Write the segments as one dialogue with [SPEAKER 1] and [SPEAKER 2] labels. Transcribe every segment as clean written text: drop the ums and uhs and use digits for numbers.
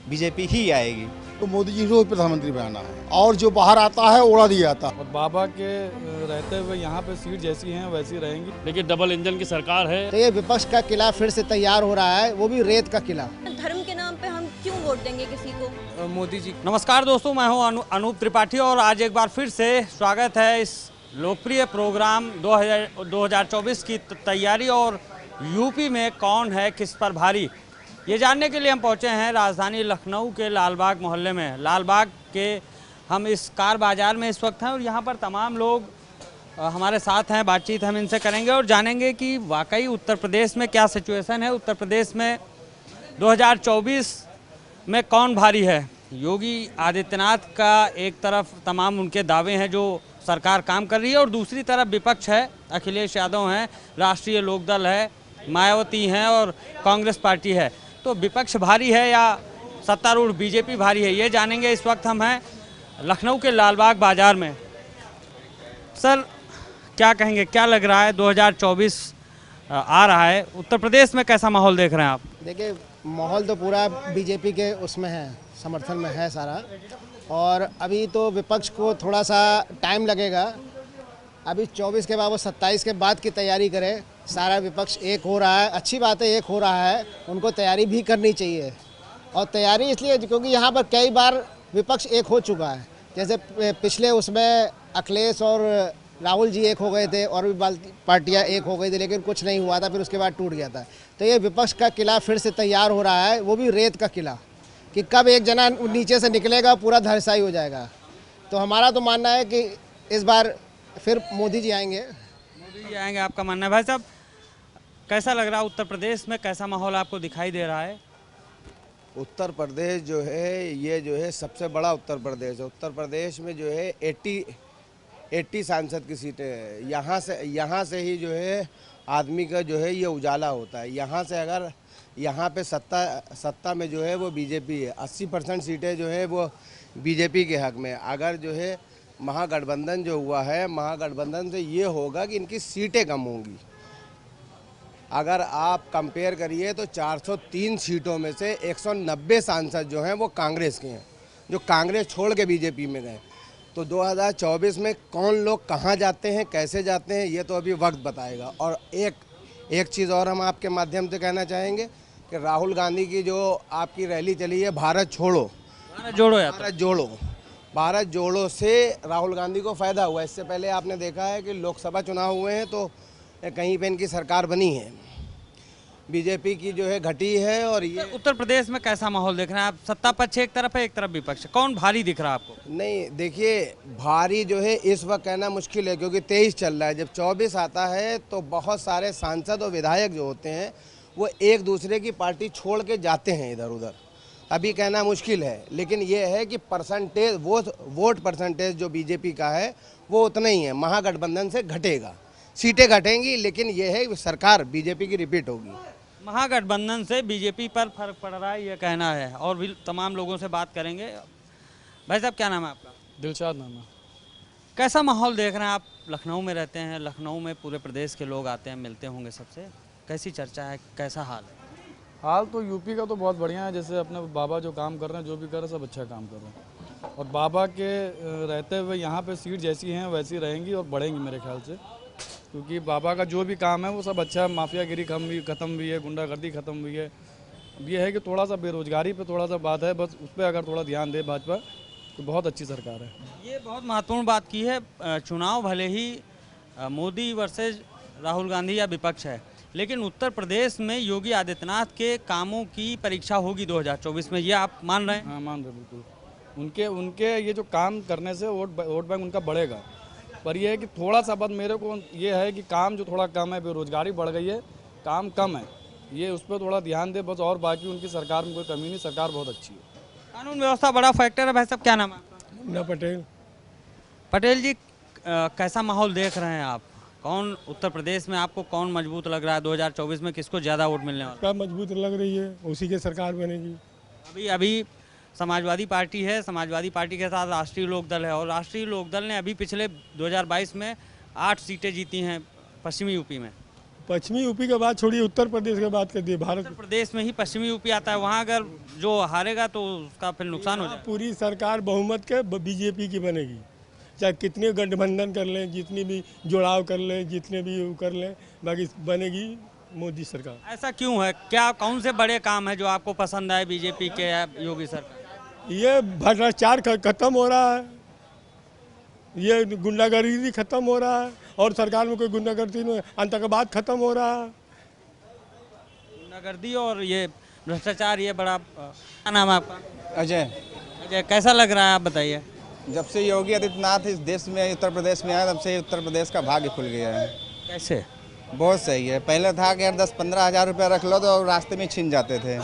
[SPEAKER 1] BJP ही आएगी।
[SPEAKER 2] तो मोदी जी को प्रधानमंत्री बनाना है और जो बाहर आता है उड़ा दिया जाता है।
[SPEAKER 3] और बाबा के रहते हुए यहाँ पे सीट जैसी हैं वैसी रहेंगी।
[SPEAKER 4] देखिए डबल इंजन की सरकार है।
[SPEAKER 5] तो ये विपक्ष का किला फिर से तैयार हो रहा है, वो भी रेत का किला।
[SPEAKER 6] धर्म के नाम पे हम क्यों वोट देंगे किसी को?
[SPEAKER 3] मोदी जी।
[SPEAKER 7] नमस्कार दोस्तों, मैं हूं अनूप त्रिपाठी और आज एक बार फिर से स्वागत है इस लोकप्रिय प्रोग्राम 2024 की तैयारी और यूपी में कौन है किस पर भारी, ये जानने के लिए हम पहुंचे हैं राजधानी लखनऊ के लालबाग मोहल्ले में। लालबाग के हम इस कार बाज़ार में इस वक्त हैं और यहाँ पर तमाम लोग हमारे साथ हैं। बातचीत हम इनसे करेंगे और जानेंगे कि वाकई उत्तर प्रदेश में क्या सिचुएशन है, उत्तर प्रदेश में 2024 में कौन भारी है। योगी आदित्यनाथ का एक तरफ तमाम उनके दावे हैं जो सरकार काम कर रही है और दूसरी तरफ विपक्ष है, अखिलेश यादव हैं, राष्ट्रीय लोकदल है, मायावती हैं और कांग्रेस पार्टी है। तो विपक्ष भारी है या सत्तारूढ़ बीजेपी भारी है, ये जानेंगे। इस वक्त हम हैं लखनऊ के लालबाग बाज़ार में। सर क्या कहेंगे, क्या लग रहा है 2024 आ रहा है, उत्तर प्रदेश में कैसा माहौल देख रहे हैं आप?
[SPEAKER 5] देखिए माहौल तो पूरा बीजेपी के उसमें है, समर्थन में है सारा। और अभी तो विपक्ष को थोड़ा सा टाइम लगेगा, अभी 24 के बाद वो 27 के बाद की तैयारी करे। सारा विपक्ष एक हो रहा है, अच्छी बात है, एक हो रहा है, उनको तैयारी भी करनी चाहिए। और तैयारी इसलिए क्योंकि यहाँ पर कई बार विपक्ष एक हो चुका है, जैसे पिछले उसमें अखिलेश और राहुल जी एक हो गए थे और भी पार्टियाँ एक हो गई थी, लेकिन कुछ नहीं हुआ था, फिर उसके बाद टूट गया था। तो ये विपक्ष का किला फिर से तैयार हो रहा है, वो भी रेत का किला, कि कब एक जना नीचे से निकलेगा पूरा धराशायी हो जाएगा। तो हमारा तो मानना है कि इस बार फिर मोदी जी आएंगे।
[SPEAKER 7] मोदी जी आएंगे, आपका मानना है। भाई साहब कैसा लग रहा है, उत्तर प्रदेश में कैसा माहौल आपको दिखाई दे रहा है?
[SPEAKER 8] उत्तर प्रदेश जो है ये जो है सबसे बड़ा उत्तर प्रदेश है। उत्तर प्रदेश में जो है 80 सांसद की सीटें हैं। यहाँ से ही जो है आदमी का जो है ये उजाला होता है। यहाँ से अगर यहाँ पे सत्ता में जो है वो बीजेपी है, 80% सीटें जो है वो बीजेपी के हक में। अगर जो है महागठबंधन जो हुआ है, महागठबंधन से ये होगा कि इनकी सीटें कम होंगी। अगर आप कंपेयर करिए तो 403 सीटों में से 190 सांसद जो हैं वो कांग्रेस के हैं, जो कांग्रेस छोड़ के बीजेपी में गए। तो 2024 में कौन लोग कहाँ जाते हैं, कैसे जाते हैं, ये तो अभी वक्त बताएगा। और एक चीज़ और हम आपके माध्यम से कहना चाहेंगे कि राहुल गांधी की जो आपकी रैली चली है भारत छोड़ो, भारत जोड़ो से राहुल गांधी को फ़ायदा हुआ। इससे पहले आपने देखा है कि लोकसभा चुनाव हुए हैं तो कहीं पे इनकी सरकार बनी है, बीजेपी की जो है घटी है। और ये
[SPEAKER 7] उत्तर प्रदेश में कैसा माहौल देख रहे हैं आप? सत्ता पक्ष एक तरफ है, एक तरफ विपक्ष, कौन भारी दिख रहा है आपको?
[SPEAKER 8] नहीं, देखिए भारी जो है इस वक्त कहना मुश्किल है क्योंकि 23 चल रहा है। जब 24 आता है तो बहुत सारे सांसद और विधायक जो होते हैं वो एक दूसरे की पार्टी छोड़ के जाते हैं इधर उधर। अभी कहना मुश्किल है, लेकिन ये है कि परसेंटेज वोट परसेंटेज जो बीजेपी का है वो उतना ही है। महागठबंधन से घटेगा, सीटें घटेंगी, लेकिन ये है कि सरकार बीजेपी की रिपीट होगी।
[SPEAKER 7] महागठबंधन से बीजेपी पर फर्क पड़ रहा है, ये कहना है। और भी तमाम लोगों से बात करेंगे। भाई साहब क्या नाम है आपका?
[SPEAKER 3] दिलशाद नाम है।
[SPEAKER 7] कैसा माहौल देख रहे हैं आप? लखनऊ में रहते हैं, लखनऊ में पूरे प्रदेश के लोग आते हैं, मिलते होंगे सबसे, कैसी चर्चा है, कैसा हाल है?
[SPEAKER 3] हाल तो यूपी का तो बहुत बढ़िया है, जैसे अपने बाबा जो काम कर रहे हैं, जो भी कर रहे हैं सब अच्छा काम कर रहे हैं। और बाबा के रहते हुए यहाँ पे सीट जैसी हैं वैसी रहेंगी और बढ़ेंगी मेरे ख्याल से, क्योंकि बाबा का जो भी काम है वो सब अच्छा है। माफियागिरी खत्म हुई है, गुंडागर्दी खत्म हुई है। ये है कि थोड़ा सा बेरोजगारी पे थोड़ा सा बात है, बस उस पर अगर थोड़ा ध्यान दे भाजपा तो बहुत अच्छी सरकार है।
[SPEAKER 7] ये बहुत महत्वपूर्ण बात की है। चुनाव भले ही मोदी वर्सेज राहुल गांधी या विपक्ष है, लेकिन उत्तर प्रदेश में योगी आदित्यनाथ के कामों की परीक्षा होगी 2024 में, ये आप मान रहे हैं?
[SPEAKER 3] हाँ मान रहे बिल्कुल। उनके ये जो काम करने से वोट बैंक उनका बढ़ेगा। पर यह है कि थोड़ा सा बात मेरे को ये है कि काम जो थोड़ा कम है, बेरोजगारी बढ़ गई है, काम कम है, ये उस पर थोड़ा ध्यान दे बस। और बाकी उनकी सरकार में कोई कमी नहीं, सरकार बहुत अच्छी है।
[SPEAKER 7] कानून व्यवस्था बड़ा फैक्टर है। भाई साहब क्या नाम है आपका?
[SPEAKER 2] मुन्ना पटेल।
[SPEAKER 7] पटेल जी कैसा माहौल देख रहे हैं आप? कौन उत्तर प्रदेश में आपको कौन मजबूत लग रहा है 2024 में, किसको ज़्यादा वोट मिलने वाला?
[SPEAKER 2] क्या मजबूत लग रही है, उसी की सरकार बनेगी।
[SPEAKER 7] अभी समाजवादी पार्टी है, समाजवादी पार्टी के साथ राष्ट्रीय लोकदल है और राष्ट्रीय लोकदल ने अभी पिछले 2022 में 8 सीटें जीती हैं पश्चिमी यूपी में।
[SPEAKER 1] पश्चिमी यूपी के बाद छोड़िए, उत्तर प्रदेश के बात कर दिए। भारत
[SPEAKER 7] उत्तर प्रदेश में ही पश्चिमी यूपी आता है, वहाँ अगर जो हारेगा तो उसका फिर नुकसान हो जाएगा।
[SPEAKER 1] पूरी सरकार बहुमत के बीजेपी की बनेगी, चाहे कितने गठबंधन कर लें, जितनी भी जुड़ाव कर लें, जितने भी वो कर लें, बाकी बनेगी मोदी सरकार।
[SPEAKER 7] ऐसा क्यों है? क्या कौन से बड़े काम है जो आपको पसंद आए बीजेपी के या योगी सरकार?
[SPEAKER 1] ये भ्रष्टाचार खत्म हो रहा है, ये गुंडागर्दी खत्म हो रहा है, और सरकार में कोई गुंडागर्दी नहीं, आतंकवाद खत्म हो रहा है।
[SPEAKER 7] गुंडागर्दी और ये भ्रष्टाचार, ये बड़ा। क्या नाम है आपका?
[SPEAKER 9] अजय।
[SPEAKER 7] अजय, कैसा लग रहा है आप बताइए?
[SPEAKER 9] जब से योगी आदित्यनाथ इस देश में, उत्तर प्रदेश में आया, तब से उत्तर प्रदेश का भाग्य खुल गया है।
[SPEAKER 7] कैसे?
[SPEAKER 9] बहुत सही है। पहले था कि 10-15 हज़ार रुपया रख लो तो रास्ते में छिन जाते थे।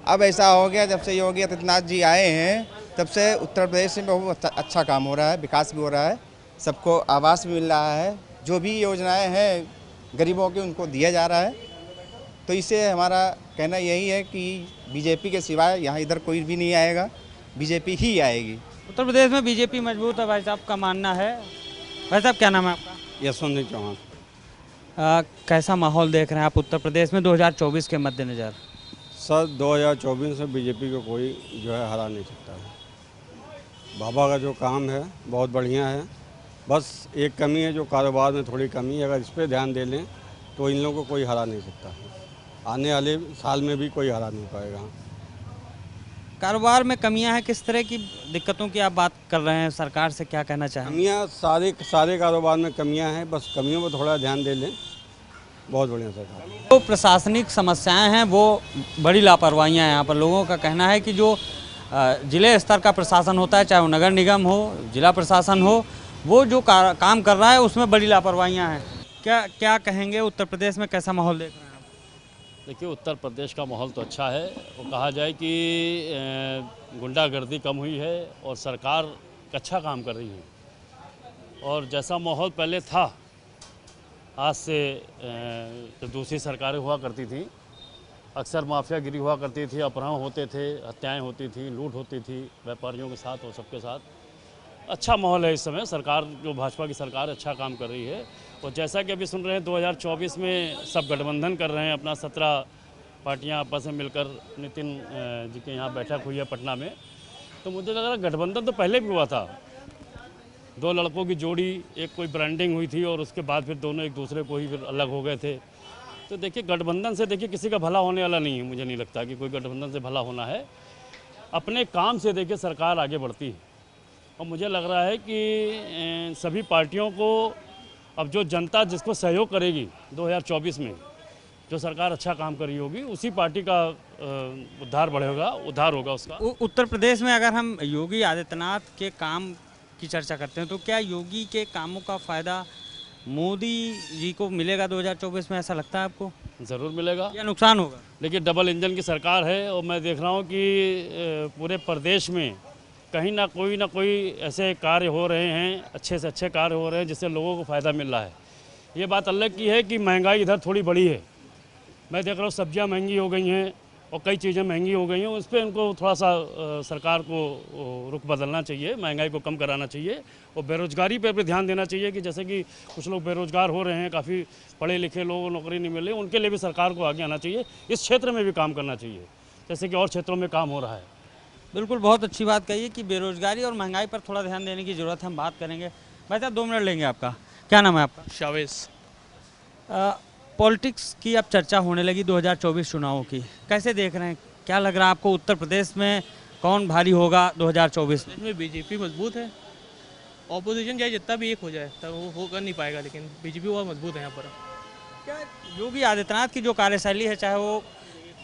[SPEAKER 9] अब ऐसा हो गया, जब से योगी आदित्यनाथ जी आए हैं तब से उत्तर प्रदेश में बहुत अच्छा काम हो रहा है, विकास भी हो रहा है, सबको आवास भी मिल रहा है, जो भी योजनाएं हैं गरीबों की उनको दिया जा रहा है। तो इससे हमारा कहना यही है कि बीजेपी के सिवाय यहाँ इधर कोई भी नहीं आएगा, बीजेपी ही आएगी।
[SPEAKER 7] उत्तर प्रदेश में बीजेपी मजबूत है, भाई साहब का मानना है। भाई साहब, क्या नाम है आपका?
[SPEAKER 10] यशवंत चौहान।
[SPEAKER 7] कैसा माहौल देख रहे हैं आप उत्तर प्रदेश में 2024 के मद्देनजर?
[SPEAKER 10] सर 2024 में बीजेपी को कोई जो है हरा नहीं सकता है। बाबा का जो काम है बहुत बढ़िया है, बस एक कमी है जो कारोबार में थोड़ी कमी है, अगर इस पर ध्यान दे लें तो इन लोगों को कोई हरा नहीं सकता है। आने वाले साल में भी कोई हरा नहीं पाएगा।
[SPEAKER 7] कारोबार में कमियां हैं, किस तरह की दिक्कतों की आप बात कर रहे हैं? सरकार से क्या कहना चाहेंगे?
[SPEAKER 10] कमियाँ सारे कारोबार में कमियां हैं, बस कमियों पर थोड़ा ध्यान दे लें, बहुत बढ़िया सरकार।
[SPEAKER 7] जो प्रशासनिक समस्याएं हैं वो बड़ी लापरवाहियां हैं यहाँ पर। लोगों का कहना है कि जो जिले स्तर का प्रशासन होता है, चाहे वो नगर निगम हो, जिला प्रशासन हो, वो जो काम कर रहा है उसमें बड़ी लापरवाहियां हैं। क्या कहेंगे? उत्तर प्रदेश में कैसा माहौल देख रहे हैं आप?
[SPEAKER 4] देखिए, उत्तर प्रदेश का माहौल तो अच्छा है। वो कहा जाए कि गुंडागर्दी कम हुई है और सरकार अच्छा काम कर रही है। और जैसा माहौल पहले था, आज से जो दूसरी सरकारें हुआ करती थी, अक्सर माफियागिरी हुआ करती थी, अपहरण होते थे, हत्याएं होती थी, लूट होती थी व्यापारियों के साथ और सबके साथ। अच्छा माहौल है इस समय। सरकार, जो भाजपा की सरकार, अच्छा काम कर रही है। और जैसा कि अभी सुन रहे हैं 2024 में सब गठबंधन कर रहे हैं अपना, 17 पार्टियां आपस में मिलकर। नितिन जी के यहाँ बैठक हुई है पटना में, तो मुझे लग रहा है गठबंधन तो पहले भी हुआ था। 2 लड़कों की जोड़ी, एक कोई ब्रांडिंग हुई थी और उसके बाद फिर दोनों एक दूसरे को ही फिर अलग हो गए थे। तो देखिए, गठबंधन से देखिए किसी का भला होने वाला नहीं है। मुझे नहीं लगता कि कोई गठबंधन से भला होना है। अपने काम से देखिए सरकार आगे बढ़ती है। और मुझे लग रहा है कि सभी पार्टियों को अब जो जनता जिसको सहयोग करेगी 2024 में, जो सरकार अच्छा काम कर रही होगी, उसी पार्टी का उद्धार होगा उसका।
[SPEAKER 7] उत्तर प्रदेश में अगर हम योगी आदित्यनाथ के काम की चर्चा करते हैं तो क्या योगी के कामों का फ़ायदा मोदी जी को मिलेगा 2024 में? ऐसा लगता है आपको?
[SPEAKER 4] ज़रूर मिलेगा।
[SPEAKER 7] या नुकसान होगा?
[SPEAKER 4] देखिए, डबल इंजन की सरकार है और मैं देख रहा हूँ कि पूरे प्रदेश में कहीं ना कोई ऐसे कार्य हो रहे हैं, अच्छे से अच्छे कार्य हो रहे हैं जिससे लोगों को फ़ायदा मिल रहा है। ये बात अलग की है कि महंगाई इधर थोड़ी बड़ी है। मैं देख रहा हूँ सब्जियाँ महंगी हो गई हैं और कई चीज़ें महंगी हो गई हैं। उस पर इनको थोड़ा सा सरकार को रुख बदलना चाहिए, महंगाई को कम कराना चाहिए और बेरोज़गारी पर भी ध्यान देना चाहिए कि जैसे कि कुछ लोग बेरोज़गार हो रहे हैं, काफ़ी पढ़े लिखे लोगों को नौकरी नहीं मिल रही, उनके लिए भी सरकार को आगे आना चाहिए। इस क्षेत्र में भी काम करना चाहिए जैसे कि और क्षेत्रों में काम हो रहा है।
[SPEAKER 7] बिल्कुल, बहुत अच्छी बात कही है कि बेरोज़गारी और महंगाई पर थोड़ा ध्यान देने की ज़रूरत है। हम बात करेंगे। भाई साहब, 2 मिनट लेंगे आपका। क्या नाम है आपका?
[SPEAKER 11] शावेस।
[SPEAKER 7] पॉलिटिक्स की अब चर्चा होने लगी 2024 चुनावों की, कैसे देख रहे हैं? क्या लग रहा है आपको उत्तर प्रदेश में कौन भारी होगा 2024 में?
[SPEAKER 11] इसमें बीजेपी मजबूत है। ऑपोजिशन चाहे जितना भी एक हो जाए तब वो हो कर नहीं पाएगा, लेकिन बीजेपी बहुत मजबूत है यहाँ पर।
[SPEAKER 7] क्या योगी आदित्यनाथ की जो कार्यशैली है, चाहे वो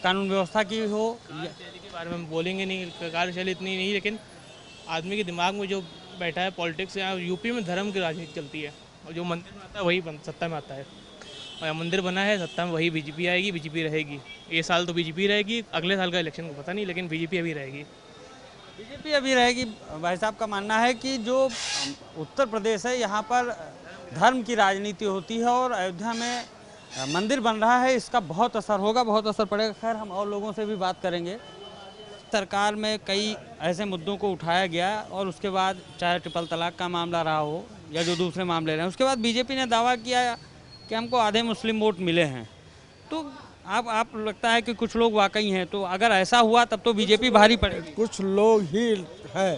[SPEAKER 7] कानून व्यवस्था की हो,
[SPEAKER 11] कार्यशैली के बारे में हम बोलेंगे नहीं, कार्यशैली इतनी नहीं, लेकिन आदमी के दिमाग में जो बैठा है पॉलिटिक्स, यहाँ यूपी में धर्म की राजनीति चलती है और जो मंदिर में आता है वही सत्ता में आता है। और मंदिर बना है, सत्ता में वही बीजेपी आएगी, बीजेपी रहेगी। ये साल तो बीजेपी रहेगी, अगले साल का इलेक्शन को पता नहीं, लेकिन बीजेपी अभी रहेगी।
[SPEAKER 7] बीजेपी अभी रहेगी। भाई साहब का मानना है कि जो उत्तर प्रदेश है, यहाँ पर धर्म की राजनीति होती है और अयोध्या में मंदिर बन रहा है, इसका बहुत असर होगा, बहुत असर पड़ेगा। खैर, हम और लोगों से भी बात करेंगे। सरकार में कई ऐसे मुद्दों को उठाया गया और उसके बाद चाहे ट्रिपल तलाक का मामला रहा हो या जो दूसरे मामले रहे, उसके बाद बीजेपी ने दावा किया कि हमको आधे मुस्लिम वोट मिले हैं, तो आप लगता है कि कुछ लोग वाकई हैं, तो अगर ऐसा हुआ तब तो बीजेपी भारी पड़ेगी।
[SPEAKER 10] कुछ लोग ही है,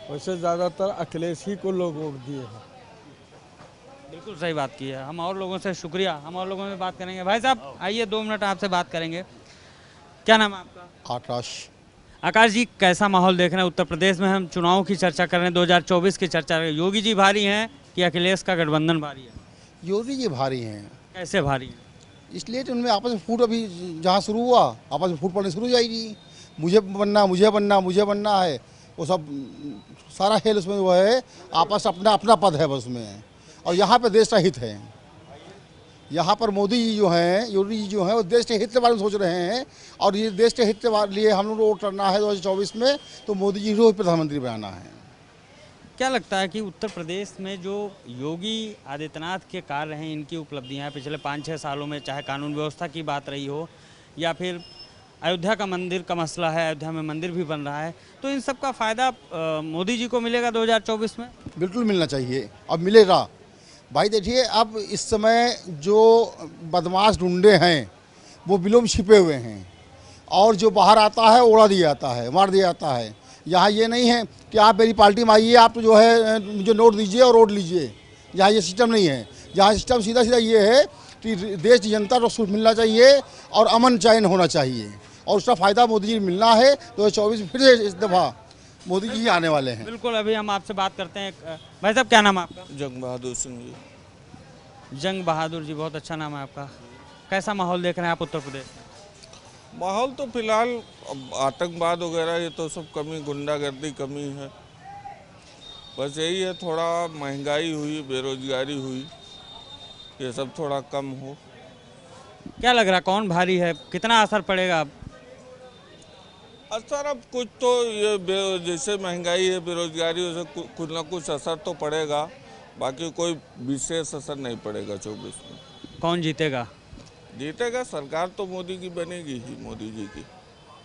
[SPEAKER 10] वैसे ज़्यादातर अखिलेश ही को लोग वोट दिए हैं।
[SPEAKER 7] बिल्कुल सही बात की है। हम और लोगों से शुक्रिया, हम और लोगों से बात करेंगे। भाई साहब आइए 2 मिनट आपसे बात करेंगे। क्या नाम है आपका?
[SPEAKER 2] आकाश।
[SPEAKER 7] आकाश जी, कैसा माहौल देख रहे हैं उत्तर प्रदेश में? हम चुनाव की चर्चा कर रहे हैं, 2024 की चर्चा कर रहे हैं। योगी जी भारी हैं कि अखिलेश का गठबंधन भारी है?
[SPEAKER 2] योगी जी भारी हैं।
[SPEAKER 7] कैसे भारी हैं?
[SPEAKER 2] इसलिए तो उनमें आपस में फूट अभी जहाँ शुरू हुआ, आपस में फूट पड़नी शुरू हो जाएगी। मुझे बनना, मुझे बनना, मुझे बनना है, वो सब सारा खेल उसमें वो है, आपस अपना अपना पद है बस उसमें। और यहाँ पे देश का हित है। यहाँ पर मोदी जी जो हैं, योगी जी जो हैं, वो देश के हित के बारे में सोच रहे हैं। और ये देश के हित के लिए हम लोग को वोट करना है 2024 में, तो मोदी जी को प्रधानमंत्री बनाना है।
[SPEAKER 7] क्या लगता है कि उत्तर प्रदेश में जो योगी आदित्यनाथ के कार्य हैं, इनकी उपलब्धियां हैं पिछले 5-6 सालों में, चाहे कानून व्यवस्था की बात रही हो या फिर अयोध्या का मंदिर का मसला है, अयोध्या में मंदिर भी बन रहा है, तो इन सब का फ़ायदा मोदी जी को मिलेगा 2024 में?
[SPEAKER 2] बिल्कुल मिलना चाहिए, अब मिलेगा। भाई देखिए, अब इस समय जो बदमाश ढूंढे हैं वो बिलों में छिपे हुए हैं, और जो बाहर आता है उड़ा दिया जाता है, मार दिया जाता है। यहाँ ये नहीं है कि आप मेरी पार्टी में आइए, आप जो है मुझे नोट दीजिए और वोट लीजिए। यहाँ ये सिस्टम नहीं है। यहाँ सिस्टम सीधा सीधा ये है कि देश की जनता को सुख मिलना चाहिए और अमन चैन होना चाहिए, और उसका फ़ायदा मोदी जी मिलना है। 2024 में फिर से इस दफ़ा मोदी जी आने वाले हैं।
[SPEAKER 7] बिल्कुल, अभी हम आपसे बात करते हैं। भाई साहब क्या नाम है आपका?
[SPEAKER 12] जंग बहादुर सिंह जी।
[SPEAKER 7] जंग बहादुर जी, बहुत अच्छा नाम है आपका। कैसा माहौल देख रहे हैं आप उत्तर प्रदेश में?
[SPEAKER 12] माहौल तो फिलहाल आतंकवाद वगैरह ये तो सब कमी, गुंडागर्दी कमी है। बस यही है, थोड़ा महंगाई हुई, बेरोजगारी हुई, ये सब थोड़ा कम हो।
[SPEAKER 7] क्या लग रहा कौन भारी है, कितना असर पड़ेगा?
[SPEAKER 12] असर अब कुछ तो ये जैसे महंगाई है, बेरोजगारी, वैसे कुछ ना कुछ असर तो पड़ेगा, बाकी कोई विशेष असर नहीं पड़ेगा 24 में।
[SPEAKER 7] कौन जीतेगा?
[SPEAKER 12] जीतेगा सरकार तो मोदी की बनेगी ही, मोदी जी की।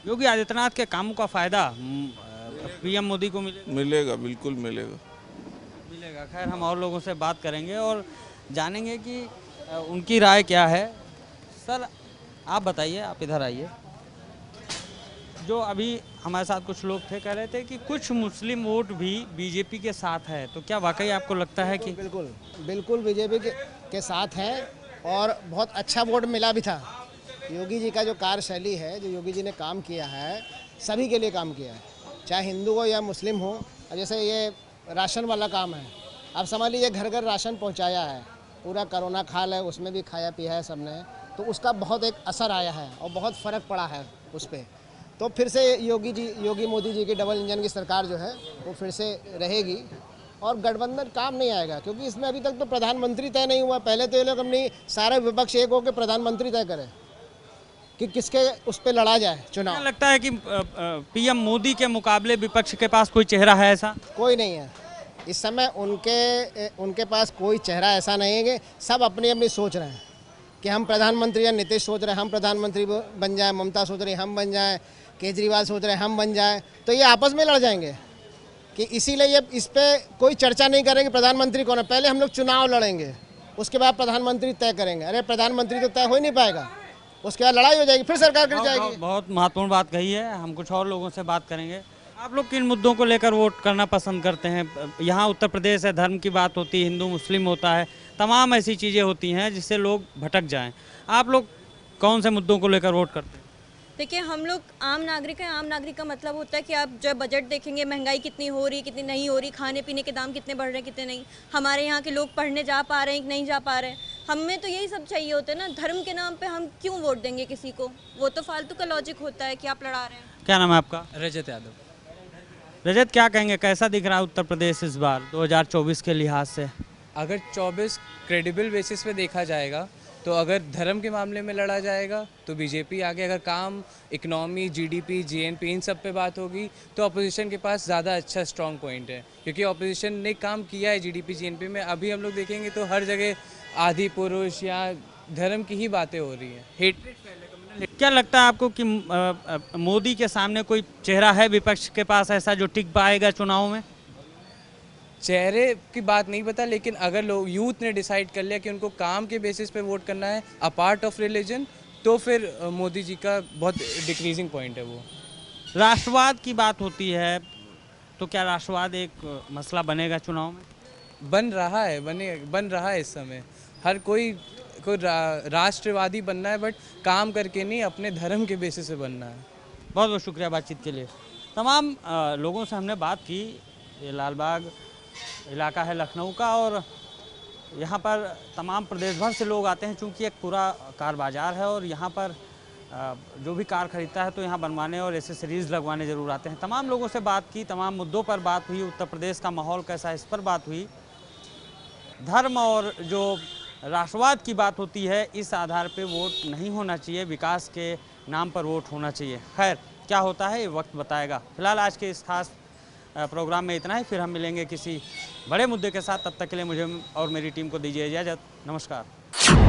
[SPEAKER 7] योगी आदित्यनाथ के कामों का फायदा पीएम मोदी को मिलेगा?
[SPEAKER 12] मिलेगा, बिल्कुल मिलेगा।
[SPEAKER 7] मिलेगा। खैर, हम और लोगों से बात करेंगे और जानेंगे कि उनकी राय क्या है। सर आप बताइए, आप इधर आइए। जो अभी हमारे साथ कुछ लोग थे, कह रहे थे कि कुछ मुस्लिम वोट भी बीजेपी के साथ है, तो क्या वाकई आपको लगता है कि?
[SPEAKER 5] बिल्कुल बिल्कुल बीजेपी के साथ है, और बहुत अच्छा वोट मिला भी था। योगी जी का जो कार्यशैली है, जो योगी जी ने काम किया है, सभी के लिए काम किया है, चाहे हिंदू हो या मुस्लिम हो। जैसे ये राशन वाला काम है, अब समझ लीजिए घर घर राशन पहुंचाया है, पूरा कोरोना काल है उसमें भी खाया पिया है सबने, तो उसका बहुत एक असर आया है और बहुत फ़र्क पड़ा है उस पर। तो फिर से योगी मोदी जी की डबल इंजन की सरकार जो है वो फिर से रहेगी, और गठबंधन काम नहीं आएगा, क्योंकि इसमें अभी तक तो प्रधानमंत्री तय नहीं हुआ। पहले तो ये लोग अपनी सारे विपक्ष एक होकर प्रधानमंत्री तय करें कि किसके उस पर लड़ा जाए चुनाव।
[SPEAKER 7] क्या लगता है कि पीएम मोदी के मुकाबले विपक्ष के पास कोई चेहरा है ऐसा?
[SPEAKER 5] कोई नहीं है इस समय, उनके पास कोई चेहरा ऐसा नहीं है कि सब अपनी अपनी सोच रहे हैं कि हम प्रधानमंत्री, या नीतीश सोच रहे हैं हम प्रधानमंत्री बन जाए, ममता सोच रही है हम बन जाए, केजरीवाल सोच रहे हैं हम बन जाए, तो ये आपस में लड़ जाएंगे। कि इसीलिए ये इस पर कोई चर्चा नहीं करेंगे प्रधानमंत्री कौन है। पहले हम लोग चुनाव लड़ेंगे, उसके बाद प्रधानमंत्री तय करेंगे। अरे प्रधानमंत्री तो तय हो ही नहीं पाएगा, उसके बाद लड़ाई हो जाएगी, फिर सरकार गिर जाएगी।
[SPEAKER 7] बहुत महत्वपूर्ण बात कही है। हम कुछ और लोगों से बात करेंगे। आप लोग किन मुद्दों को लेकर वोट करना पसंद करते हैं? यहाँ उत्तर प्रदेश है, धर्म की बात होती है, हिंदू मुस्लिम होता है, तमाम ऐसी चीज़ें होती हैं जिससे लोग भटक जाएं। आप लोग कौन से मुद्दों को लेकर वोट करते हैं?
[SPEAKER 6] देखिए, हम लोग आम नागरिक हैं। आम नागरिक का मतलब होता है कि आप जब बजट देखेंगे, महंगाई कितनी हो रही, कितनी नहीं हो रही, खाने पीने के दाम कितने बढ़ रहे हैं, कितने नहीं, हमारे यहाँ के लोग पढ़ने जा पा रहे हैं कि नहीं जा पा रहे हैं। हमें तो यही सब चाहिए होता है ना। धर्म के नाम पे हम क्यों वोट देंगे किसी को? वो तो फालतू का लॉजिक होता है कि आप लड़ा रहे हैं।
[SPEAKER 7] क्या नाम है आपका?
[SPEAKER 13] रजत यादव।
[SPEAKER 7] रजत, क्या कहेंगे, कैसा दिख रहा है उत्तर प्रदेश इस बार 2024 के लिहाज से?
[SPEAKER 13] अगर 24 क्रेडिबल बेसिस पे देखा जाएगा तो अगर धर्म के मामले में लड़ा जाएगा तो बीजेपी आगे, अगर काम, इकनॉमी, जीडीपी, जीएनपी इन सब पे बात होगी तो अपोजिशन के पास ज़्यादा अच्छा स्ट्रॉन्ग पॉइंट है, क्योंकि अपोजिशन ने काम किया है जीडीपी जीएनपी में। अभी हम लोग देखेंगे तो हर जगह आदि पुरुष या धर्म की ही बातें हो रही हैं। हेट्रेड।
[SPEAKER 7] क्या लगता है आपको कि मोदी के सामने कोई चेहरा है विपक्ष के पास ऐसा जो टिक पाएगा चुनाव में?
[SPEAKER 13] चेहरे की बात नहीं पता, लेकिन अगर लोग यूथ ने डिसाइड कर लिया कि उनको काम के बेसिस पे वोट करना है अपार्ट ऑफ रिलीजन, तो फिर मोदी जी का बहुत डिक्रीजिंग पॉइंट है वो।
[SPEAKER 7] राष्ट्रवाद की बात होती है तो क्या राष्ट्रवाद एक मसला बनेगा चुनाव में?
[SPEAKER 13] बन रहा है इस समय। हर कोई राष्ट्रवादी बनना है, बट काम करके नहीं, अपने धर्म के बेसिस पे बनना है।
[SPEAKER 7] बहुत बहुत शुक्रिया बातचीत के लिए। तमाम लोगों से हमने बात की। ये लालबाग इलाका है लखनऊ का, और यहाँ पर तमाम प्रदेश भर से लोग आते हैं, चूँकि एक पूरा कार बाज़ार है और यहाँ पर जो भी कार खरीदता है तो यहाँ बनवाने और एसेसरीज़ लगवाने ज़रूर आते हैं। तमाम लोगों से बात की, तमाम मुद्दों पर बात हुई। उत्तर प्रदेश का माहौल कैसा है इस पर बात हुई। धर्म और जो राष्ट्रवाद की बात होती है, इस आधार पे वोट नहीं होना चाहिए, विकास के नाम पर वोट होना चाहिए। खैर, क्या होता है ये वक्त बताएगा। फिलहाल आज के इस खास प्रोग्राम में इतना ही। फिर हम मिलेंगे किसी बड़े मुद्दे के साथ। तब तक के लिए मुझे और मेरी टीम को दीजिए इजाज़त। नमस्कार।